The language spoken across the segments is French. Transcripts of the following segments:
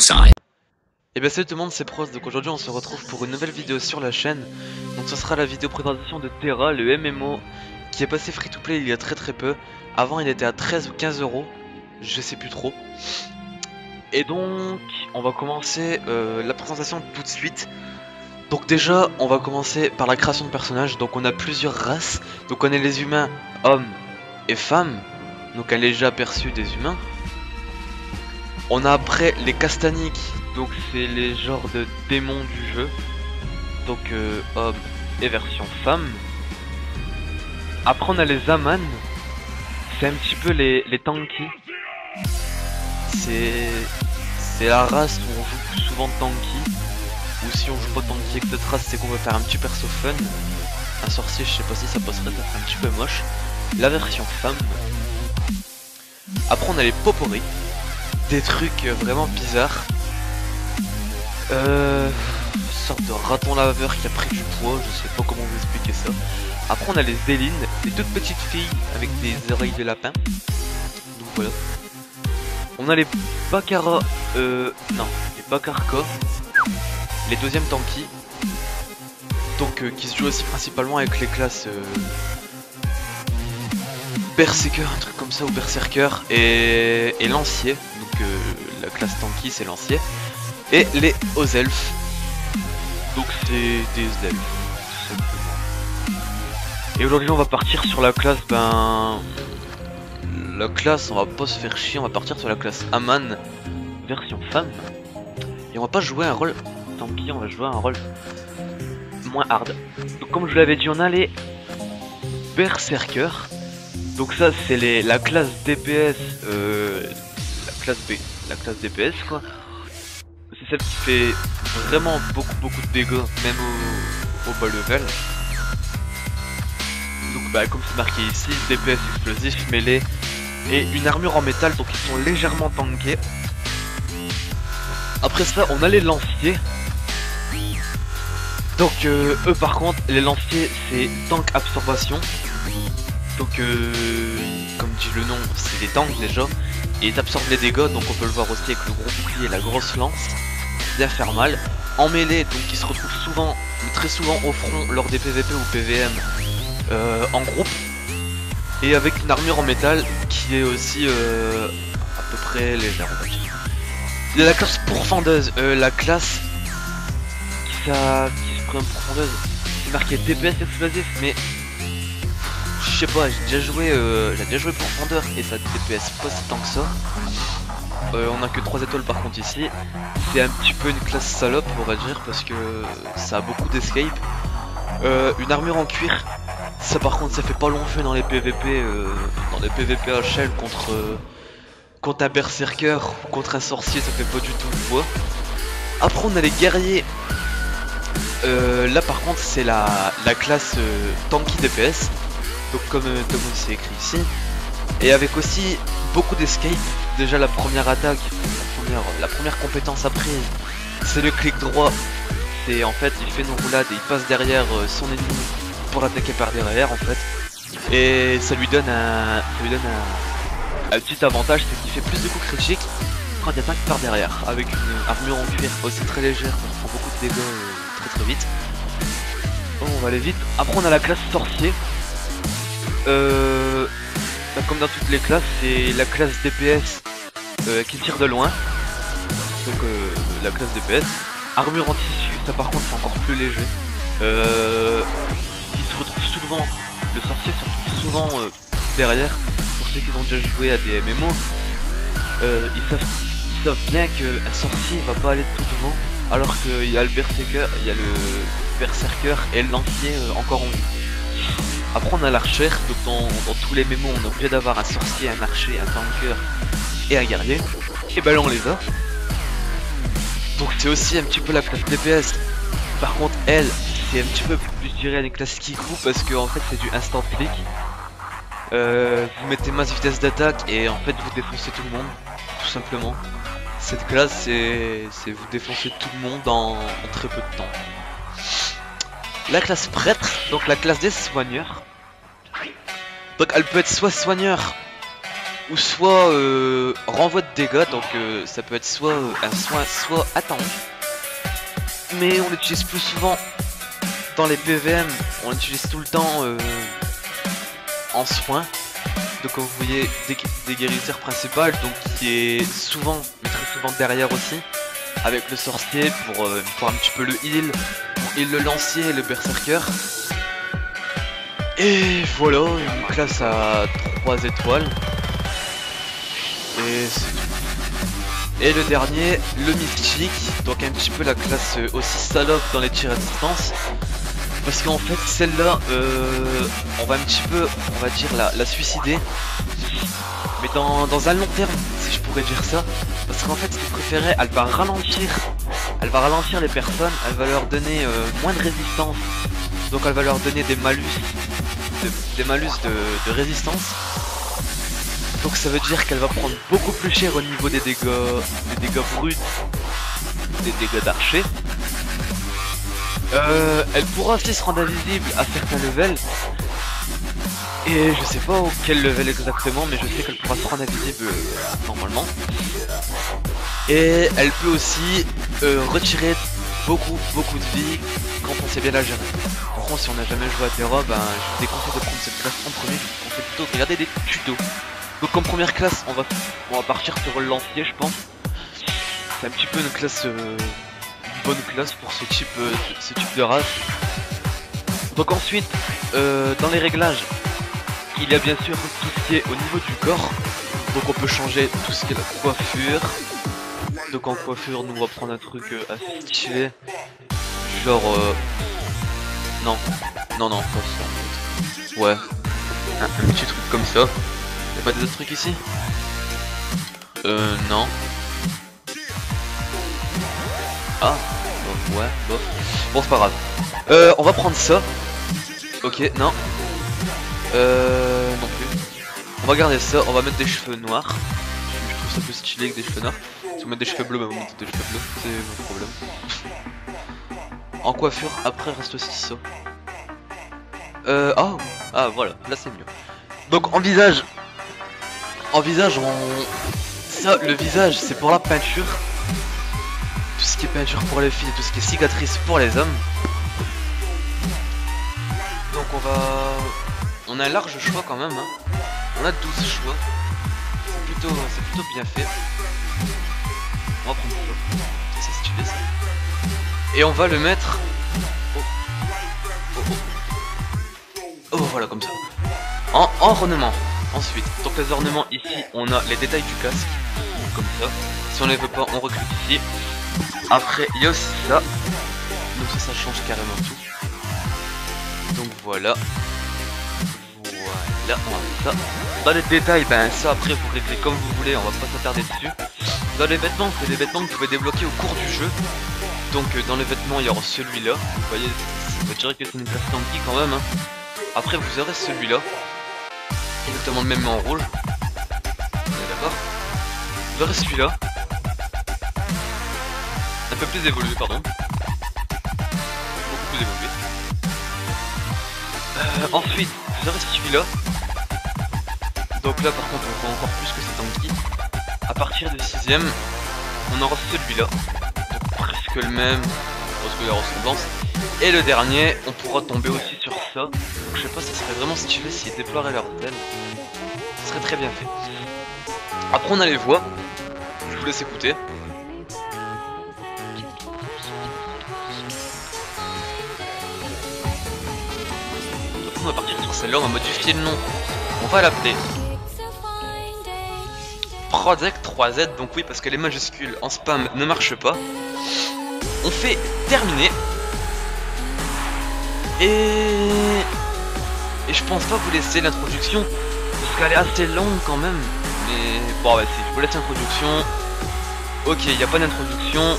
side. Et bien salut tout le monde, c'est Pros, donc aujourd'hui on se retrouve pour une nouvelle vidéo sur la chaîne. Donc ce sera la vidéo présentation de Terra, le MMO qui est passé free to play il y a très peu. Avant il était à 13 ou 15 euros, je sais plus trop. Et donc on va commencer la présentation tout de suite. Donc déjà on va commencer par la création de personnages. Donc on a plusieurs races, donc on a les humains, hommes et femmes. Donc un léger aperçu des humains. On a après les castaniques, donc c'est les genres de démons du jeu. Donc hommes et version femme. Après on a les Aman. C'est un petit peu les tanky. C'est la race où on joue plus souvent tanky. Ou si on joue pas tanky avec d'autres races, c'est qu'on veut faire un petit perso fun. Un sorcier, je sais pas si ça passerait, ça serait un petit peu moche. La version femme. Après on a les poporis. Des trucs vraiment bizarres. Sorte de raton laveur qui a pris du poids, je sais pas comment vous expliquer ça. Après on a les Zélines, des toutes petites filles avec des oreilles de lapin. Donc voilà. On a les Bakara, non, les Bakarka, les deuxièmes tanky. Donc qui se jouent aussi principalement avec les classes Berserker, un truc comme ça, ou Berserker, et lancier. Donc la classe tanky c'est lancier. Et les hauts elfes. Donc c'est des elfes, tout simplement. Et aujourd'hui on va partir sur la classe, la classe, on va pas se faire chier, on va partir sur la classe Aman, version femme. Et on va pas jouer un rôle tanky, on va jouer un rôle moins hard. Donc comme je vous l'avais dit, on a les Berserker. Donc ça c'est la classe DPS, la classe DPS quoi. C'est celle qui fait vraiment beaucoup de dégâts, même au bas level. Donc comme c'est marqué ici, DPS explosif, mêlée et une armure en métal, donc ils sont légèrement tankés. Après ça on a les lanciers. Donc eux par contre, les lanciers c'est tank absorption. Donc comme dit le nom, c'est des tanks déjà. Et ils absorbent les dégâts, donc on peut le voir aussi avec le gros bouclier et la grosse lance. Bien faire mal. En mêlée, donc ils se retrouvent souvent, très souvent au front lors des PVP ou PVM en groupe. Et avec une armure en métal qui est aussi à peu près légère on va dire. Il y a la classe pourfendeuse, la classe qui se prend pourfendeuse. C'est marqué DPS explosif, mais je sais pas, j'ai déjà joué pourfendeur et ça DPS pas si tant que ça. On a que 3 étoiles par contre ici. C'est un petit peu une classe salope on va dire parce que ça a beaucoup d'escape. Une armure en cuir, ça par contre ça fait pas long feu dans les PVP, HL contre un berserker ou contre un sorcier, ça fait pas du tout le poids. Après on a les guerriers. Là par contre c'est la classe tanky DPS. Donc comme c'est écrit ici. Et avec aussi beaucoup d'escape. Déjà la première attaque, la première compétence apprise, c'est le clic droit. C'est en fait il fait une roulade et il passe derrière son ennemi pour l'attaquer par derrière en fait. Et ça lui donne un petit avantage, c'est qu'il fait plus de coups critiques quand il attaque par derrière. Avec une armure en cuir aussi très légère, on prend beaucoup de dégâts très vite. Bon, on va aller vite. Après on a la classe sorcier. Comme dans toutes les classes, c'est la classe DPS qui tire de loin. Donc la classe DPS. Armure en tissu, ça par contre c'est encore plus léger. Il se retrouve souvent, le sorcier se retrouve souvent derrière. Pour ceux qui ont déjà joué à des MMO, ils savent bien qu'un sorcier va pas aller tout devant. Alors qu'il y a le berserker et le lancier encore en vue. Après on a l'archer, donc dans tous les MMO on est obligé d'avoir un sorcier, un archer, un tanker et un guerrier. Et bah là on les a. Donc c'est aussi un petit peu la classe DPS. Par contre elle, c'est un petit peu plus, je dirais, une classe Kiku parce que en fait c'est du instant click. Vous mettez masse vitesse d'attaque et en fait vous défoncez tout le monde, tout simplement. Cette classe c'est vous défoncez tout le monde en très peu de temps. La classe prêtre, donc la classe des soigneurs. Donc elle peut être soit soigneur ou soit renvoi de dégâts, donc ça peut être soit un soin, soit attendre. Mais on l'utilise plus souvent dans les PVM, on l'utilise tout le temps en soin. Donc comme vous voyez, des guérisseurs principales, donc qui est souvent, mais très souvent derrière aussi, avec le sorcier pour un petit peu le heal, pour heal le lancier et le berserker. Et voilà, une classe à 3 étoiles. Et c'est tout. Et le dernier, le mystique, donc un petit peu la classe aussi salope dans les tirs à distance. Parce qu'en fait celle-là, on va un petit peu, on va dire la suicider. Mais dans un long terme, si je pourrais dire ça. Parce qu'en fait ce que je préférais, elle va ralentir les personnes, elle va leur donner moins de résistance. Donc elle va leur donner des malus, de résistance. Donc ça veut dire qu'elle va prendre beaucoup plus cher au niveau des dégâts bruts, des dégâts d'archer. Elle pourra aussi se rendre invisible à certains levels. Et je sais pas quel level exactement, mais je sais qu'elle pourra se rendre invisible normalement. Et elle peut aussi retirer beaucoup de vie quand on sait bien la gérer. Par contre, si on n'a jamais joué à Terra, ben, je vous déconseille de prendre cette classe en premier. Je vous conseille plutôt de regarder des tutos. Donc en première classe, on va partir sur le lancier, je pense. C'est un petit peu une classe, bonne classe pour ce type de race. Donc ensuite, dans les réglages, il y a bien sûr tout ce qui est au niveau du corps. Donc on peut changer tout ce qui est la coiffure. Donc en coiffure, nous on va prendre un truc assez stylé. Genre non, pas ça en fait. Ouais, un petit truc comme ça. Y'a pas des autres trucs ici? Non. Ah, bof, ouais, bof. Bon, c'est pas grave. On va prendre ça. Ok, non. Non plus. On va garder ça, on va mettre des cheveux noirs. Je trouve ça plus stylé que des cheveux noirs. Si on met des cheveux bleus, bah on met des cheveux bleus, c'est mon problème. En coiffure, après reste aussi ça. Oh, ah voilà, là c'est mieux. Donc en visage, ça, le visage, c'est pour la peinture. Tout ce qui est peinture pour les filles, tout ce qui est cicatrice pour les hommes. Donc on a un large choix quand même, hein. On a 12 choix. C'est plutôt bien fait. On va prendre ça. C'est stylé ça. Et on va le mettre. Oh, voilà, comme ça. En ornement. Ensuite, donc les ornements ici, on a les détails du casque. Comme ça. Si on les veut pas, on reclique ici. Après, il y a aussi ça. Donc ça change carrément tout. Donc voilà. Voilà, on va mettre ça. Dans les détails, ben ça après vous réglez comme vous voulez, on va pas s'attarder dessus. Dans les vêtements, c'est des vêtements que vous pouvez débloquer au cours du jeu. Donc dans les vêtements, il y aura celui-là. Vous voyez, ça dirait que c'est une classe tanky quand même, hein. Après vous aurez celui-là. Exactement le même mais en rouge. D'accord. Vous aurez celui-là. Un peu plus évolué, pardon. Beaucoup plus évolué. Ensuite, vous aurez celui-là. Donc là par contre on voit encore plus que c'est tanky. À partir du 6ème, on aura celui-là. Donc presque le même, parce qu'il y a ressemblance. Et le dernier, on pourra tomber aussi sur ça. Donc je sais pas, ça serait vraiment stylé s'ils déploieraient leur thème. Ce serait très bien fait. Après on a les voix. Je vous laisse écouter. On va partir sur celle-là, on va modifier le nom. On va l'appeler Project 3Z, donc oui, parce que les majuscules en spam ne marchent pas. On fait terminer. Et je pense pas vous laisser l'introduction, parce qu'elle est assez longue quand même. Mais bon, bah si, je vous laisse l'introduction. Ok, il n'y a pas d'introduction.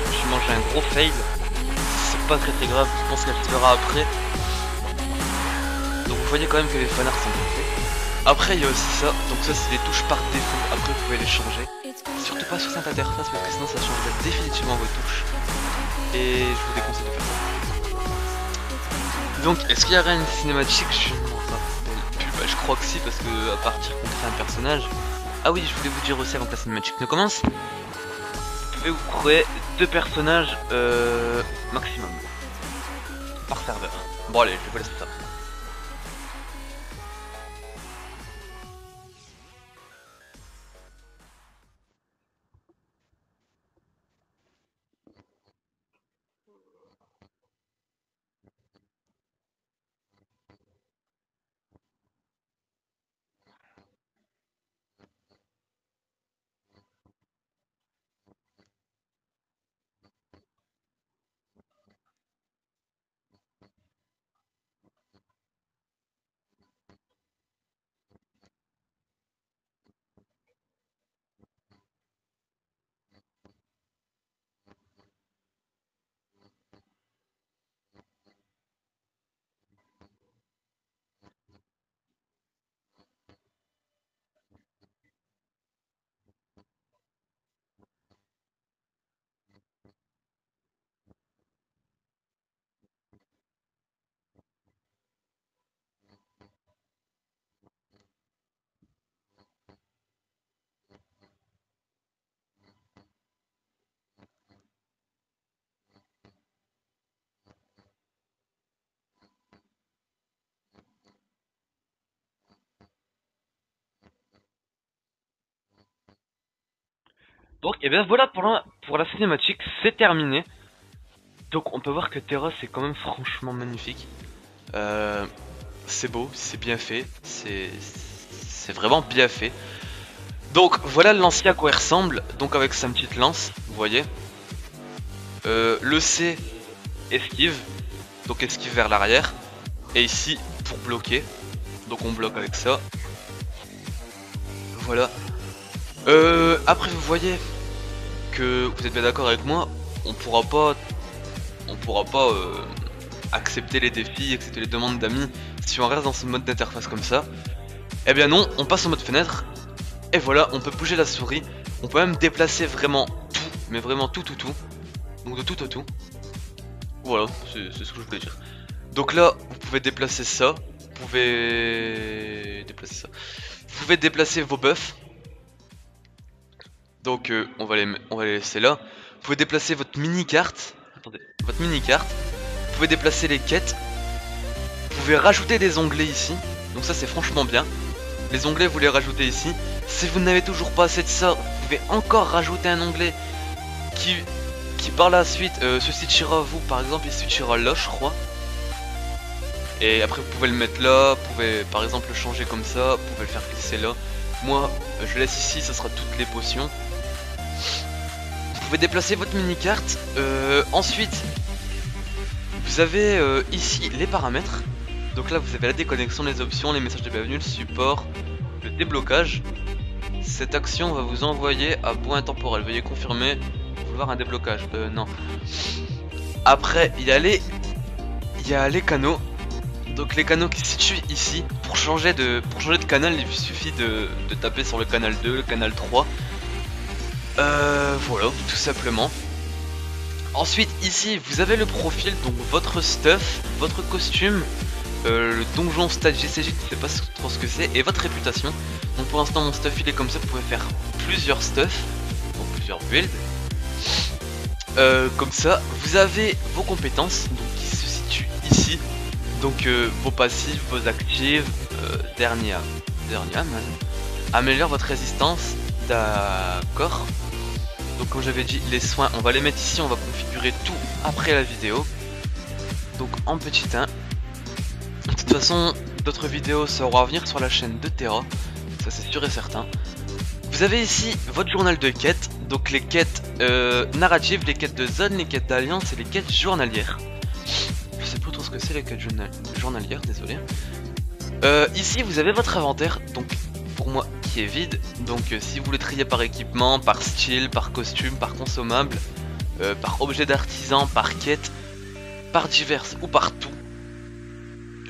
Je me suis mangé un gros fail. C'est pas très grave, je pense qu'elle se verra après. Donc vous voyez quand même que les fanarts sont bien faits. Après il y a aussi ça, donc ça c'est les touches par défaut, après vous pouvez les changer. Surtout pas sur cette interface parce que sinon ça changerait définitivement vos touches. Et je vous déconseille de faire ça. Donc est-ce qu'il y aurait une cinématique? Je ne m'en rappelle plus, bah, je crois que si, parce que à partir qu'on crée un personnage, Ah oui, je voulais vous dire aussi avant que la cinématique ne commence, vous pouvez vous créer 2 personnages maximum par serveur. Bon allez, je vous laisse ça. Donc et bien voilà pour la cinématique, c'est terminé. Donc on peut voir que Terra c'est quand même franchement magnifique. C'est beau, c'est bien fait, c'est vraiment bien fait. Donc voilà le lancier à quoi il ressemble, donc avec sa petite lance, vous voyez. Le C, esquive, donc esquive vers l'arrière. Et ici, pour bloquer, donc on bloque avec ça. Voilà. Après vous voyez que vous êtes bien d'accord avec moi, on pourra pas accepter les défis, accepter les demandes d'amis si on reste dans ce mode d'interface comme ça. Eh bien non, on passe en mode fenêtre. Et voilà, on peut bouger la souris. On peut même déplacer vraiment tout, mais vraiment tout. Donc de tout à tout. Voilà, c'est ce que je voulais dire. Donc là, vous pouvez déplacer ça. Vous pouvez déplacer vos buffs. Donc on va les laisser là. Vous pouvez déplacer votre mini-carte. Attendez, votre mini-carte. Vous pouvez déplacer les quêtes. Vous pouvez rajouter des onglets ici. Donc ça c'est franchement bien. Les onglets vous les rajoutez ici. Si vous n'avez toujours pas assez de ça, vous pouvez encore rajouter un onglet qui par la suite se situera à vous. Par exemple il se situera là je crois. Et après vous pouvez le mettre là. Vous pouvez par exemple le changer comme ça. Vous pouvez le faire glisser là. Moi je laisse ici, ça sera toutes les potions. Vous pouvez déplacer votre mini-carte. Ensuite vous avez ici les paramètres. Donc là vous avez la déconnexion, les options, les messages de bienvenue, le support, le déblocage. Cette action va vous envoyer à point intemporel. Veuillez confirmer vouloir un déblocage. Non. Après il y a les canaux. Donc les canaux qui se situent ici. Pour changer de canal, il suffit de taper sur le canal 2, le canal 3. Voilà, tout simplement. Ensuite ici vous avez le profil, donc votre stuff, votre costume, le donjon stade GCG, je sais pas trop ce que c'est, et votre réputation. Donc pour l'instant mon stuff il est comme ça, vous pouvez faire plusieurs stuff, donc plusieurs builds. Comme ça, vous avez vos compétences donc, qui se situent ici. Donc vos passifs, vos actifs, dernier améliore votre résistance, d'accord. Donc comme j'avais dit, les soins, on va les mettre ici, on va configurer tout après la vidéo. Donc en petit 1. De toute façon, d'autres vidéos seront à venir sur la chaîne de Terra, ça c'est sûr et certain. Vous avez ici votre journal de quêtes, donc les quêtes narratives, les quêtes de zone, les quêtes d'alliance et les quêtes journalières. Je sais pas trop ce que c'est les quêtes journalières, désolé. Ici vous avez votre inventaire, donc pour moi qui est vide. Donc si vous le triez par équipement, par style, par costume, par consommable, par objet d'artisan, par quête, par diverses ou par tout.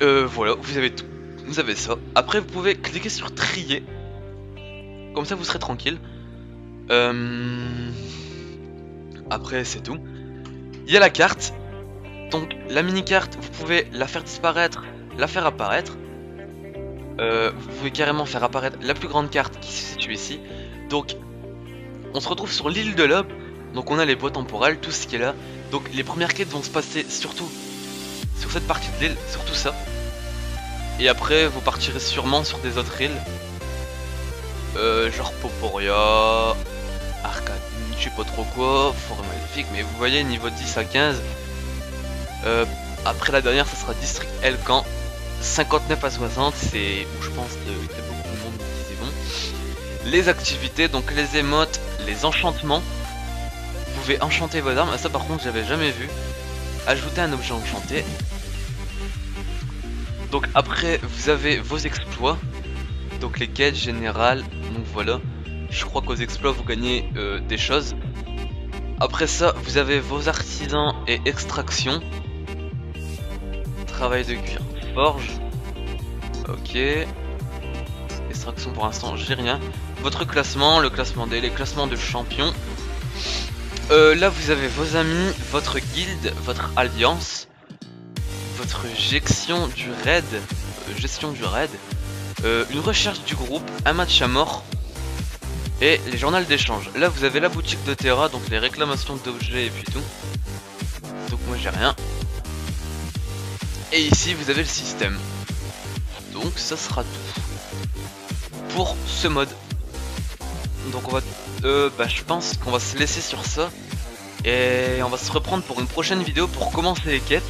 Voilà, vous avez tout. Vous avez ça. Après vous pouvez cliquer sur trier. Comme ça vous serez tranquille. Après c'est tout. Il y a la carte. Donc la mini carte, vous pouvez la faire disparaître, la faire apparaître. vous pouvez carrément faire apparaître la plus grande carte qui se situe ici. Donc on se retrouve sur l'île de l'Aube. Donc on a les bois temporels, tout ce qui est là. Donc les premières quêtes vont se passer surtout sur cette partie de l'île, surtout ça. Et après vous partirez sûrement sur des autres îles. Genre Poporia, Arcade, je sais pas trop quoi, Forêt Maléfique, mais vous voyez niveau 10 à 15. Après la dernière ça sera District Elcan, 59 à 60, c'est où je pense qu'il y a beaucoup de monde qui c'est bon. Les activités, donc les émotes, les enchantements. Vous pouvez enchanter vos armes, ça par contre j'avais jamais vu. Ajouter un objet enchanté. Donc après vous avez vos exploits. Donc les quêtes générales, donc voilà. Je crois qu'aux exploits vous gagnez des choses. Après ça vous avez vos artisans et extractions. Travail de cuir, forge. Ok. Extraction pour l'instant j'ai rien. Votre classement, le classement des, les classements de champions. Là vous avez vos amis, votre guilde, votre alliance, votre gestion du raid, une recherche du groupe, un match à mort et les journaux d'échange. Là vous avez la boutique de Terra, donc les réclamations d'objets et puis tout. Donc moi j'ai rien. Et ici vous avez le système. Donc ça sera tout pour ce mode. Donc on va je pense qu'on va se laisser sur ça. Et on va se reprendre pour une prochaine vidéo pour commencer les quêtes.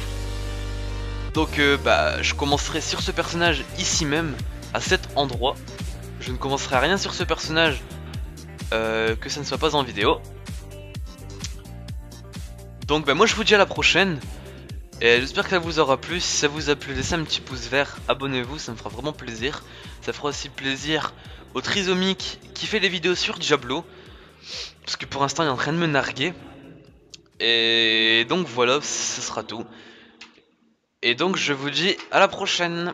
Donc je commencerai sur ce personnage ici même, à cet endroit. Je ne commencerai rien sur ce personnage que ça ne soit pas en vidéo. Donc moi je vous dis à la prochaine. Et j'espère que ça vous aura plu. Si ça vous a plu, laissez un petit pouce vert, abonnez-vous, ça me fera vraiment plaisir. Ça fera aussi plaisir au Trisomique qui fait des vidéos sur Diablo. Parce que pour l'instant il est en train de me narguer. Et donc voilà, ce sera tout. Et donc je vous dis à la prochaine.